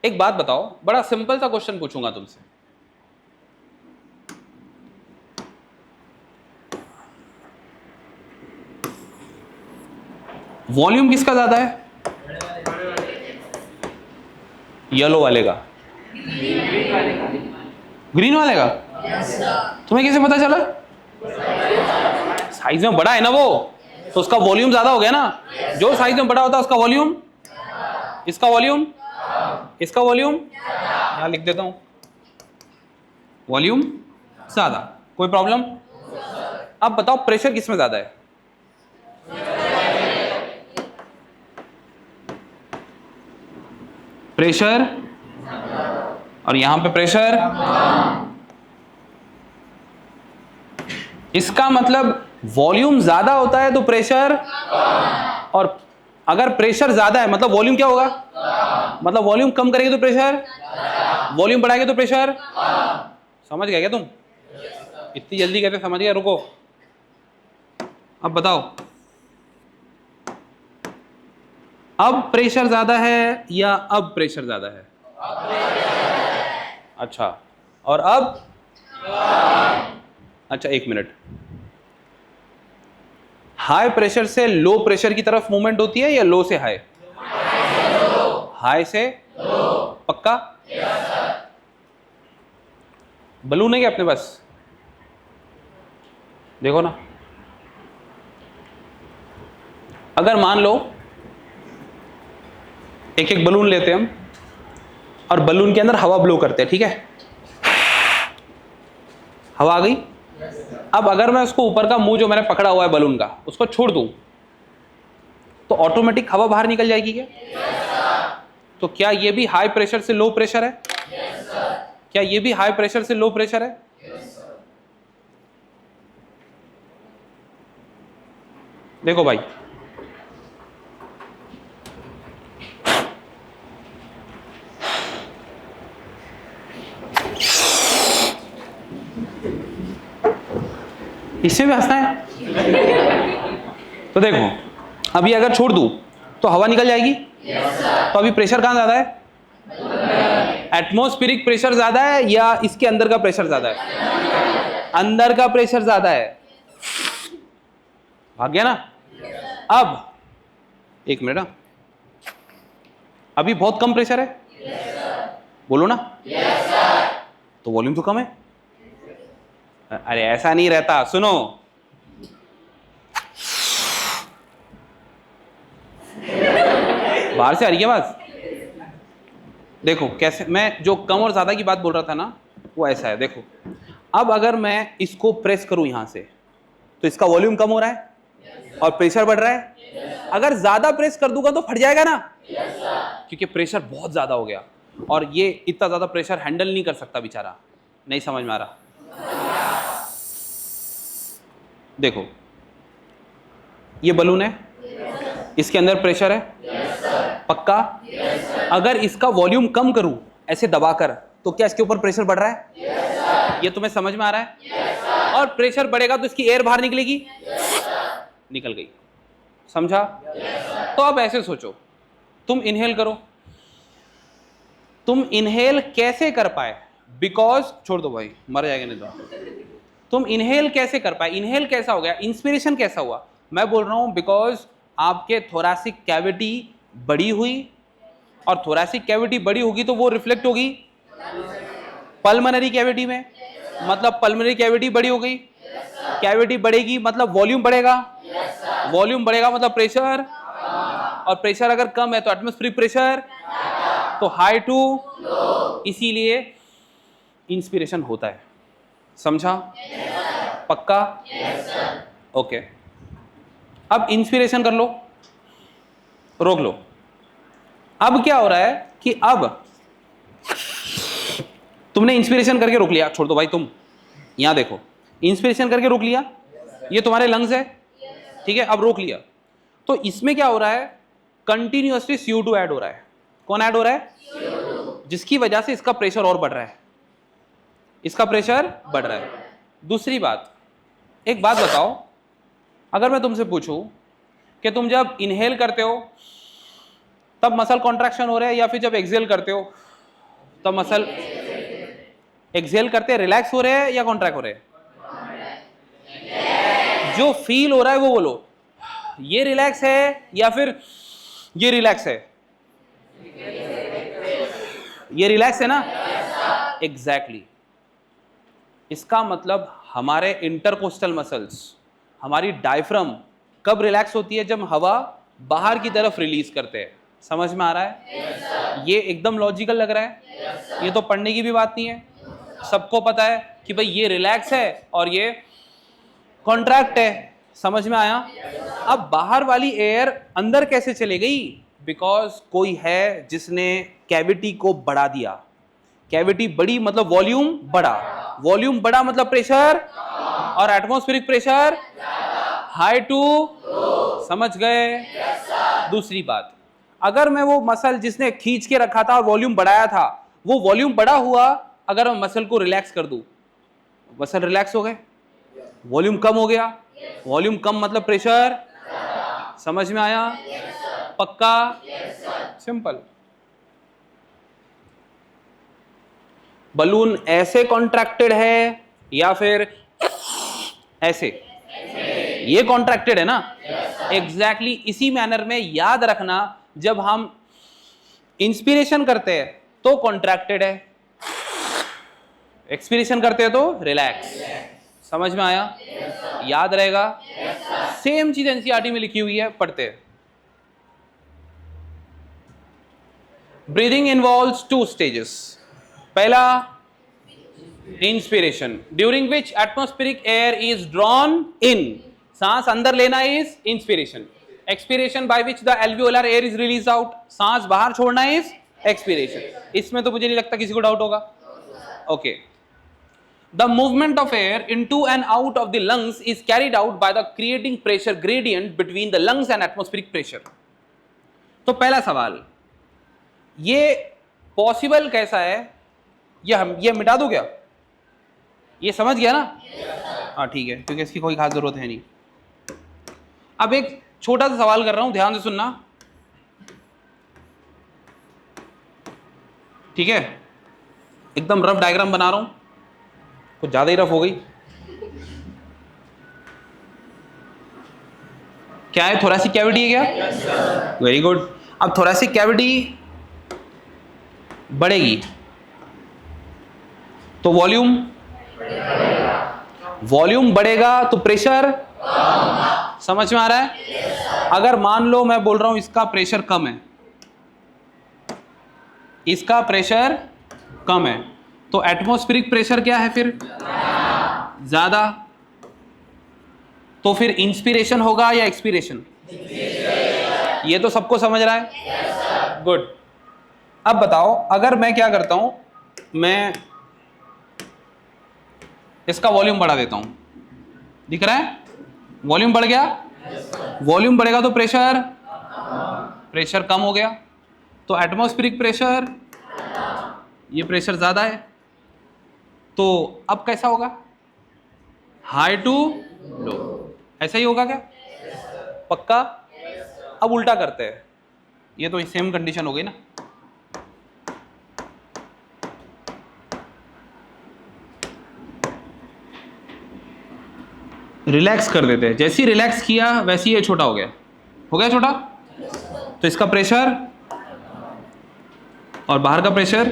एक बात बताओ, बड़ा सिंपल सा क्वेश्चन पूछूंगा तुमसे, वॉल्यूम किसका ज्यादा है? येलो वाले का, ग्रीन वाले का? तुम्हें कैसे पता चला? साइज में बड़ा है ना वो, तो उसका वॉल्यूम ज्यादा हो गया ना। जो साइज में बड़ा होता है उसका वॉल्यूम, इसका वॉल्यूम, इसका वॉल्यूम, यहां लिख देता हूं, वॉल्यूम ज्यादा। कोई प्रॉब्लम? अब बताओ प्रेशर किसमें ज्यादा है? प्रेशर, और यहां पे प्रेशर, इसका मतलब वॉल्यूम ज्यादा होता है तो प्रेशर, और अगर प्रेशर ज्यादा है मतलब वॉल्यूम क्या होगा? मतलब वॉल्यूम कम करेंगे तो प्रेशर, वॉल्यूम बढ़ाएंगे तो प्रेशर। समझ गए क्या तुम? इतनी जल्दी कैसे समझ गए? रुको, अब बताओ, अब प्रेशर ज्यादा है या अब प्रेशर ज्यादा है? अच्छा, और अब? अच्छा एक मिनट, हाई प्रेशर से लो प्रेशर की तरफ मूवमेंट होती है या लो से हाई? हाई से पक्का? बलून है क्या अपने पास? देखो ना, अगर मान लो एक एक बलून लेते हैं हम और बलून के अंदर हवा ब्लो करते हैं, ठीक है? हवा आ गई। अब अगर मैं उसको ऊपर का मुंह जो मैंने पकड़ा हुआ है बलून का उसको छोड़ दूं तो ऑटोमेटिक हवा बाहर निकल जाएगी क्या? तो क्या ये भी हाई प्रेशर से लो प्रेशर है? क्या ये भी हाई प्रेशर से लो प्रेशर है? देखो भाई, इससे भी हंसना है? तो देखो, अभी अगर छोड़ दूं तो हवा निकल जाएगी। तो अभी प्रेशर कहां ज्यादा है? एटमॉस्फेरिक प्रेशर ज्यादा है या इसके अंदर का प्रेशर ज्यादा है? अंदर का प्रेशर ज्यादा है। भाग गया ना? अब एक मिनट, अभी बहुत कम प्रेशर है, बोलो ना। तो वॉल्यूम तो कम है। अरे ऐसा नहीं रहता, सुनो, बाहर से आ रही है आवाज। देखो कैसे, मैं जो कम और ज्यादा की बात बोल रहा था ना वो ऐसा है। देखो, अब अगर मैं इसको प्रेस करूं यहां से तो इसका वॉल्यूम कम हो रहा है और प्रेशर बढ़ रहा है। अगर ज्यादा प्रेस कर दूंगा तो फट जाएगा ना, क्योंकि प्रेशर बहुत ज्यादा हो गया और ये इतना ज्यादा प्रेशर हैंडल नहीं कर सकता बेचारा। नहीं समझ में आ रहा? देखो, ये बलून है, इसके अंदर प्रेशर है, पक्का? अगर इसका वॉल्यूम कम करूं ऐसे दबाकर तो क्या इसके ऊपर प्रेशर बढ़ रहा है? ये तुम्हें समझ में आ रहा है? और प्रेशर बढ़ेगा तो इसकी एयर बाहर निकलेगी, निकल गई। समझा? तो अब ऐसे सोचो, तुम इनहेल करो, तुम इनहेल कैसे कर पाए? बिकॉज, छोड़ दो भाई, मर जाएगा नहीं तो। तुम इनहेल कैसे कर पाए? इनहेल कैसा हो गया? इंस्पिरेशन कैसा हुआ? मैं बोल रहा हूं बिकॉज आपके थोरैसिक कैविटी बड़ी हुई, और थोरैसिक कैविटी बड़ी होगी तो वो रिफ्लेक्ट होगी पल्मोनरी कैविटी में, मतलब पल्मोनरी कैविटी बड़ी हो गई। कैविटी बढ़ेगी मतलब वॉल्यूम बढ़ेगा, वॉल्यूम बढ़ेगा मतलब प्रेशर, और प्रेशर अगर कम है तो एटमॉस्फेरिक प्रेशर, तो हाई टू, इसीलिए इंस्पिरेशन होता है। समझा? पक्का? ओके, अब इंस्पिरेशन कर लो, रोक लो। अब क्या हो रहा है कि अब तुमने इंस्पिरेशन करके रोक लिया, छोड़ दो भाई, तुम यहां देखो, इंस्पिरेशन करके रोक लिया, ये तुम्हारे लंग्स है, ठीक है? अब रोक लिया तो इसमें क्या हो रहा है? कंटिन्यूअसली CO2 ऐड हो रहा है। कौन ऐड हो रहा है? जिसकी वजह से इसका प्रेशर और बढ़ रहा है, इसका प्रेशर बढ़ रहा है। दूसरी बात, एक बात बताओ, अगर मैं तुमसे पूछूं कि तुम जब इनहेल करते हो तब मसल कॉन्ट्रैक्शन हो रहा है या फिर जब एक्सहेल करते हो तो मसल एक्सहेल करते रिलैक्स हो रहे हैं या कॉन्ट्रैक्ट हो रहे हैं? जो फील हो रहा है वो बोलो, ये रिलैक्स है या फिर ये रिलैक्स है? ये रिलैक्स है ना? एग्जैक्टली इसका मतलब हमारे इंटरकोस्टल मसल्स, हमारी डायफ्राम कब रिलैक्स होती है? जब हवा बाहर की तरफ रिलीज करते हैं। समझ में आ रहा है? ये एकदम लॉजिकल लग रहा है। ये तो पढ़ने की भी बात नहीं है, सबको पता है कि भाई ये रिलैक्स है और ये कॉन्ट्रैक्ट है। समझ में आया? अब बाहर वाली एयर अंदर कैसे चले गई? बिकॉज कोई है जिसने कैविटी को बढ़ा दिया। कैविटी बड़ी मतलब वॉल्यूम बढ़ा, वॉल्यूम बढ़ा मतलब प्रेशर, और एटमॉस्फेरिक प्रेशर हाई टू। समझ गए? दूसरी बात, अगर मैं वो मसल जिसने खींच के रखा था और वॉल्यूम बढ़ाया था, वो वॉल्यूम बढ़ा हुआ, अगर मैं मसल को रिलैक्स कर दूं, मसल रिलैक्स हो गए, वॉल्यूम कम हो गया। वॉल्यूम कम मतलब प्रेशर। समझ में आया? पक्का? सिंपल। बलून ऐसे कॉन्ट्रैक्टेड है या फिर ऐसे? ये कॉन्ट्रैक्टेड है ना? एग्जैक्टली इसी मैनर में याद रखना, जब हम इंस्पिरेशन करते हैं तो कॉन्ट्रैक्टेड है, एक्सपिरेशन करते हैं तो रिलैक्स। समझ में आया? याद रहेगा? सेम चीज एनसीईआरटी में लिखी हुई है, पढ़ते हैं। Breathing involves 2 stages. पहला inspiration, during which atmospheric air is drawn in, सांस अंदर लेना is inspiration. Expiration by which the alveolar air is release out, सांस बाहर छोड़ना इज एक्सपिरेशन। इसमें तो मुझे नहीं लगता किसी को डाउट होगा। Okay, the movement of air into and out of the lungs is carried out by the creating pressure gradient between the lungs and atmospheric pressure। तो पहला सवाल, ये पॉसिबल कैसा है? ये मिटा दो क्या? ये समझ गया ना? हाँ ठीक है, क्योंकि इसकी कोई खास जरूरत है नहीं। अब एक छोटा सा सवाल कर रहा हूं, ध्यान से सुनना, ठीक है? एकदम रफ डायग्राम बना रहा हूं, कुछ ज्यादा ही रफ हो गई। क्या है? थोरैसिक कैविटी है क्या? Very good. अब थोरैसिक कैविटी बढ़ेगी तो वॉल्यूम बढ़ेगा तो प्रेशर। समझ में आ रहा है? अगर मान लो मैं बोल रहा हूं इसका प्रेशर कम है, इसका प्रेशर कम है, तो एटमॉस्फेरिक प्रेशर क्या है फिर? ज्यादा। तो फिर इंस्पिरेशन होगा या एक्सपिरेशन? ये तो सबको समझ रहा है? गुड। अब बताओ, अगर मैं क्या करता हूं, मैं इसका वॉल्यूम बढ़ा देता हूं, दिख रहा है? वॉल्यूम बढ़ गया। वॉल्यूम बढ़ेगा तो प्रेशर कम हो गया, तो एटमॉस्फेरिक प्रेशर, ये प्रेशर ज्यादा है, तो अब कैसा होगा? High to low. ऐसा ही होगा क्या? पक्का? अब उल्टा करते हैं, ये तो सेम कंडीशन हो गई ना। रिलैक्स कर देते हैं, जैसे ही रिलैक्स किया वैसे ही ये छोटा हो गया छोटा, तो इसका प्रेशर और बाहर का प्रेशर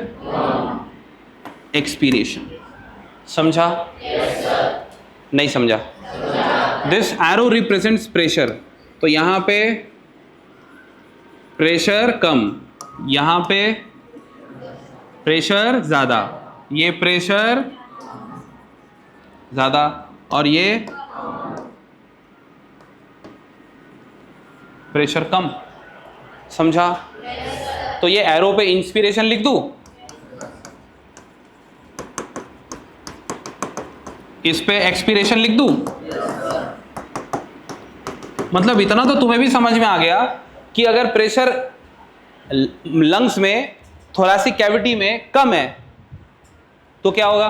एक्सपीरेशन। समझा? नहीं समझा? दिस एरो रिप्रेजेंट्स प्रेशर, तो यहां पे प्रेशर कम, यहां पे प्रेशर ज्यादा, ये प्रेशर ज्यादा और ये प्रेशर कम। समझा? तो ये एरो पे इंस्पिरेशन लिख दूं, इस पे एक्सपिरेशन लिख दूं। मतलब इतना तो तुम्हें भी समझ में आ गया कि अगर प्रेशर लंग्स में, थोरैसिक कैविटी में कम है तो क्या होगा?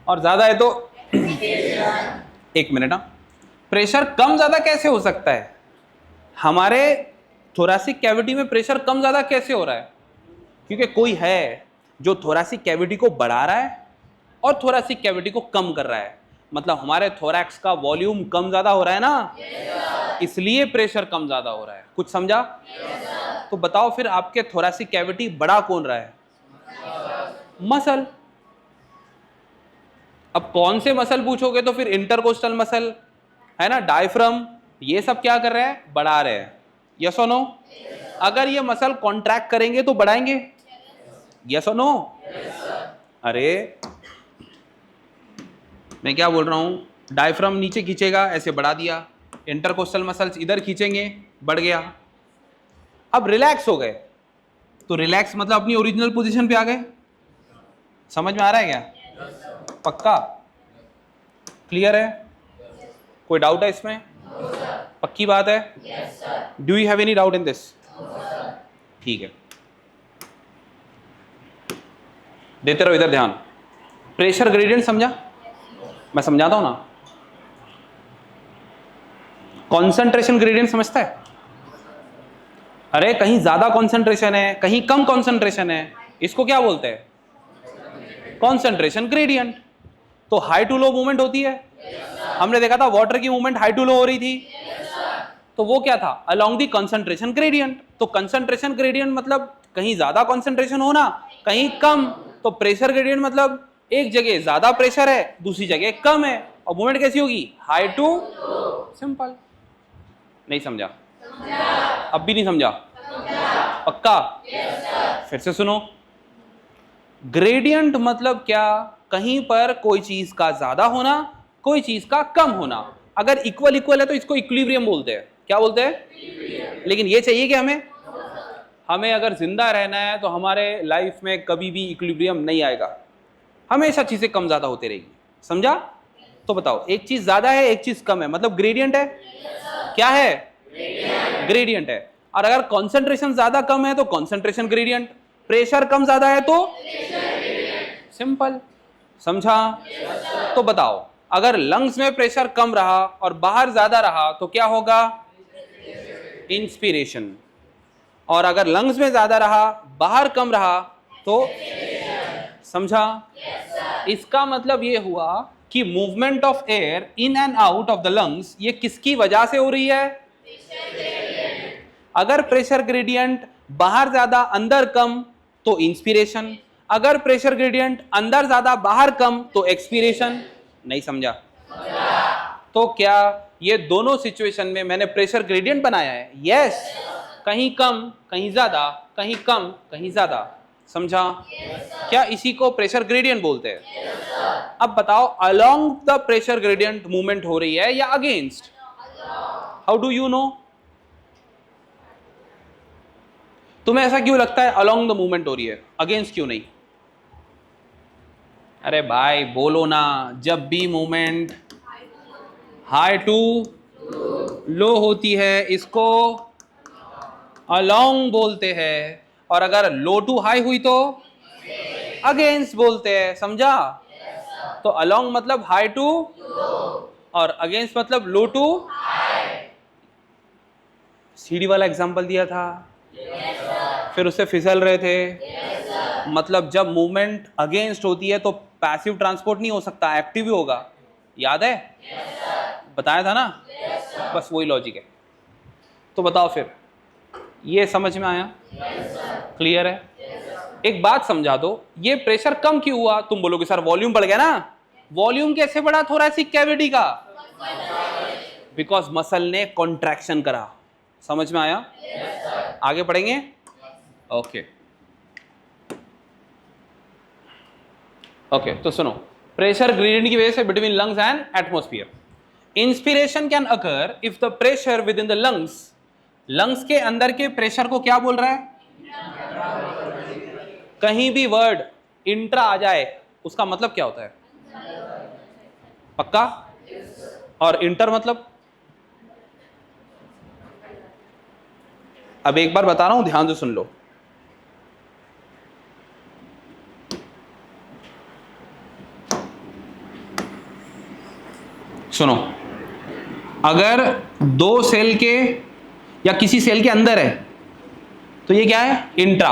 और ज्यादा है तो एक मिनट, प्रेशर कम ज्यादा कैसे हो सकता है? हमारे थोरैसिक कैविटी में प्रेशर कम ज्यादा कैसे हो रहा है? क्योंकि कोई है जो थोरैसिक कैविटी को बढ़ा रहा है और थोरैसिक कैविटी को कम कर रहा है, मतलब हमारे थोरैक्स का वॉल्यूम कम ज्यादा हो रहा है ना, इसलिए प्रेशर कम ज्यादा हो रहा है। कुछ समझा? तो बताओ फिर आपके थोरैसिक कैविटी बढ़ा कौन रहा है? मसल। अब कौन से मसल पूछोगे तो फिर इंटरकोस्टल मसल है ना, डायफ्राम, ये सब क्या कर रहे हैं? बढ़ा रहे हैं। यस और नो? अगर ये मसल कॉन्ट्रैक्ट करेंगे तो बढ़ाएंगे। यस और नो? अरे मैं क्या बोल रहा हूं, डायफ्राम नीचे खींचेगा, ऐसे बढ़ा दिया, इंटरकोस्टल मसल्स इधर खींचेंगे, बढ़ गया। अब रिलैक्स हो गए तो रिलैक्स मतलब अपनी ओरिजिनल पोजीशन पे आ गए। समझ में आ रहा है क्या? पक्का? क्लियर है? कोई डाउट है इसमें? पक्की बात है? Do you have any doubt in this? ठीक है, देते रहो इधर ध्यान। प्रेशर ग्रेडियंट समझा? मैं समझाता हूं ना। कॉन्सेंट्रेशन ग्रेडियंट समझता है? अरे कहीं ज्यादा कॉन्सेंट्रेशन है, कहीं कम कॉन्सेंट्रेशन है, इसको क्या बोलते हैं? Concentration gradient. तो हाई टू लो मूवमेंट होती है। हमने देखा था वाटर की मूवमेंट हाई टू लो हो रही थी, तो वो क्या था? Along the concentration gradient. तो कंसंट्रेशन ग्रेडियंट मतलब कहीं ज्यादा कंसंट्रेशन होना, कहीं कम। तो प्रेशर ग्रेडियंट मतलब एक जगह ज्यादा प्रेशर है, दूसरी जगह कम है, और मूवमेंट कैसी होगी? हाई टू। सिंपल। नहीं समझा? अब भी नहीं समझा? पक्का? फिर से सुनो। ग्रेडियंट मतलब क्या? कहीं पर कोई चीज का ज्यादा होना, कोई चीज का कम होना। अगर इक्वल इक्वल है तो इसको इक्विलिब्रियम बोलते हैं। क्या बोलते हैं? लेकिन ये चाहिए कि हमें अगर जिंदा रहना है तो हमारे लाइफ में कभी भी इक्विलिब्रियम नहीं आएगा, हमेशा चीजें कम ज्यादा होती रहेगी। समझा? तो बताओ, एक चीज ज्यादा है, एक चीज कम है, मतलब ग्रेडियंट है। क्या है? ग्रेडियंट है। और अगर कॉन्सेंट्रेशन ज्यादा कम है तो कॉन्सेंट्रेशन ग्रेडियंट, प्रेशर कम ज्यादा है तो सिंपल। समझा? तो बताओ, अगर लंग्स में प्रेशर कम रहा और बाहर ज्यादा रहा तो क्या होगा? इंस्पिरेशन। और अगर लंग्स में ज्यादा रहा, बाहर कम रहा तो समझा? इसका मतलब ये हुआ कि movement of air in and out of the lungs ये किसकी वजह से हो रही है? अगर प्रेशर ग्रेडियंट बाहर ज्यादा अंदर कम तो इंस्पिरेशन, अगर प्रेशर ग्रेडियंट अंदर ज्यादा बाहर कम तो एक्सपीरेशन। नहीं समझा? तो क्या ये दोनों सिचुएशन में मैंने प्रेशर ग्रेडियंट बनाया है? यस। कहीं कम कहीं ज्यादा, कहीं कम कहीं ज्यादा। समझा? क्या इसी को प्रेशर ग्रेडियंट बोलते हैं? अब बताओ, along the pressure gradient movement हो रही है या against? How do you know? तुम्हें ऐसा क्यों लगता है अलोंग द मूवमेंट हो रही है, अगेंस्ट क्यों नहीं? अरे भाई बोलो ना। जब भी मूवमेंट हाई टू लो होती है इसको अलोंग बोलते हैं, और अगर लो टू हाई हुई तो अगेंस्ट बोलते हैं। समझा? तो अलोंग मतलब हाई टू और अगेंस्ट मतलब लो टू। सीढ़ी वाला एग्जांपल दिया था, फिर उससे फिसल रहे थे। मतलब जब मूवमेंट अगेंस्ट होती है तो पैसिव ट्रांसपोर्ट नहीं हो सकता, एक्टिव ही होगा। याद है? बताया था ना? बस वही लॉजिक है। तो बताओ फिर, ये समझ में आया? क्लियर है? एक बात समझा दो, ये प्रेशर कम क्यों हुआ? तुम बोलोगे सर वॉल्यूम बढ़ गया ना। वॉल्यूम कैसे बढ़ा थोरैसिक कैविटी का? बिकॉज मसल ने कॉन्ट्रैक्शन करा। समझ में आया? आगे पढ़ेंगे? Okay okay. तो सुनो, प्रेशर ग्रेडियंट की वजह से between lungs and atmosphere, inspiration can occur if the pressure with in the lungs, lungs के अंदर के प्रेशर को क्या बोल रहा है? कहीं भी वर्ड इंट्रा आ जाए उसका मतलब क्या होता है? पक्का? और इंटर मतलब? अब एक बार बता रहा हूं, ध्यान से सुन लो। सुनो, अगर दो सेल के या किसी सेल के अंदर है तो ये क्या है? इंट्रा।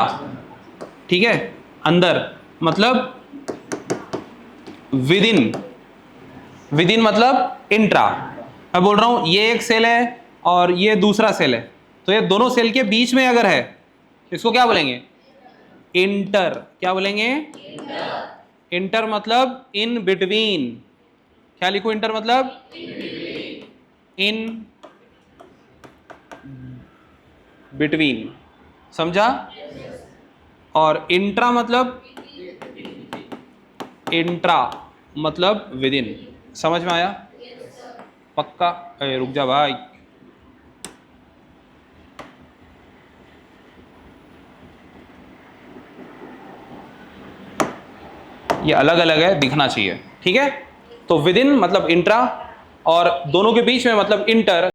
ठीक है, अंदर मतलब विद इन, विद इन मतलब इंट्रा। मैं बोल रहा हूं ये एक सेल है और ये दूसरा सेल है, तो ये दोनों सेल के बीच में अगर है इसको क्या बोलेंगे? इंटर। क्या बोलेंगे? इंटर मतलब इन बिटवीन। क्या लिखूं इंटर मतलब? इन बिटवीन, समझा? और इंट्रा मतलब? इंट्रा मतलब विद इन। समझ में आया? पक्का? रुक जा भाई, ये अलग अलग है, दिखना चाहिए, ठीक है? तो विद इन मतलब इंट्रा और दोनों के बीच में मतलब इंटर।